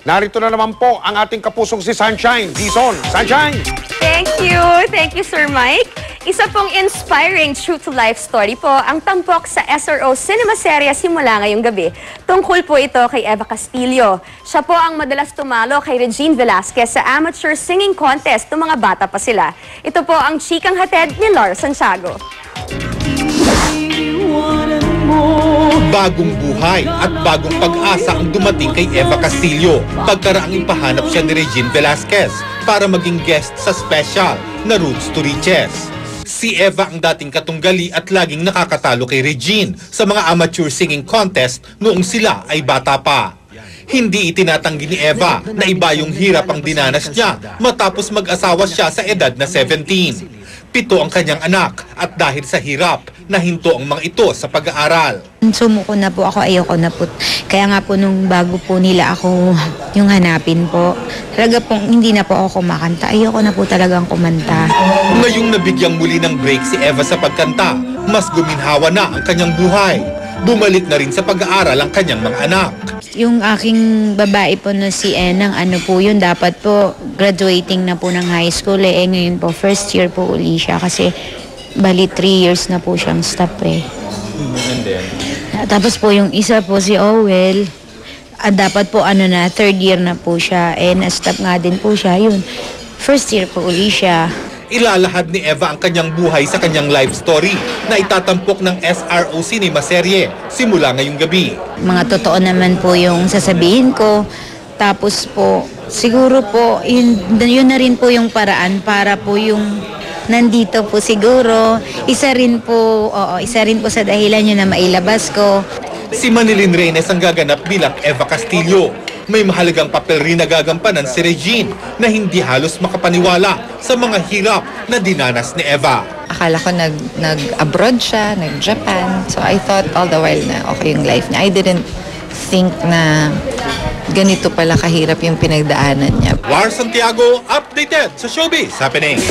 Narito na naman po ang ating kapusong si Sunshine Dizon. Sunshine! Thank you, Sir Mike. Isa pong inspiring true-to-life story po ang tampok sa SRO Cinema Serye simula ngayong gabi. Tungkol po ito kay Eva Castillo. Siya po ang madalas tumalo kay Regine Velasquez sa amateur singing contest ng mga bata pa sila. Ito po ang chikang hatid ni Laura Santiago. Bagong buhay at bagong pag-asa ang dumating kay Eva Castillo pagkaraang ipahanap siya ni Regine Velasquez para maging guest sa special na Roots to Riches. Si Eva ang dating katunggali at laging nakakatalo kay Regine sa mga amateur singing contest noong sila ay bata pa. Hindi itinatanggi ni Eva na iba yung hirap ang dinanas niya matapos mag-asawa siya sa edad na 17. 7 ang kanyang anak at dahil sa hirap, nahinto ang mga ito sa pag-aaral. Sumuko na po ako, ayoko na po. Kaya nga po nung bago po nila ako yung hanapin po, talaga pong hindi na po ako kumakanta. Ayoko na po talagang kumanta. Ngayong nabigyang muli ng break si Eva sa pagkanta, mas guminhawa na ang kanyang buhay. Bumalik na rin sa pag-aaral ang kanyang mga anak. Yung aking babae po na si Enang, ano po yun, dapat po graduating na po ng high school eh. Ngayon po, first year po uli siya kasi bali 3 years na po siyang stop eh. And then? Tapos po yung isa po si Owel, dapat po na, 3rd year na po siya. Eh, na-stop nga din po siya. Yun, first year po uli siya. Ilalahad ni Eva ang kanyang buhay sa kanyang life story na itatampok ng SRO Cinema Serye simula ngayong gabi. Mga totoo naman po yung sasabihin ko. Tapos po, siguro po, yun na rin po yung paraan para po yung nandito po siguro. Isa rin po sa dahilan yun na mailabas ko. Si Manilyn Reynes ang gaganap bilang Eva Castillo. May mahalagang papel rin na gagampanan si Regine na hindi halos makapaniwala sa mga hirap na dinanas ni Eva. Akala ko nag-abroad siya, nag-Japan. So I thought all the while na okay yung life niya. I didn't think na ganito pala kahirap yung pinagdaanan niya. Laura Santiago, updated sa Showbiz Happening.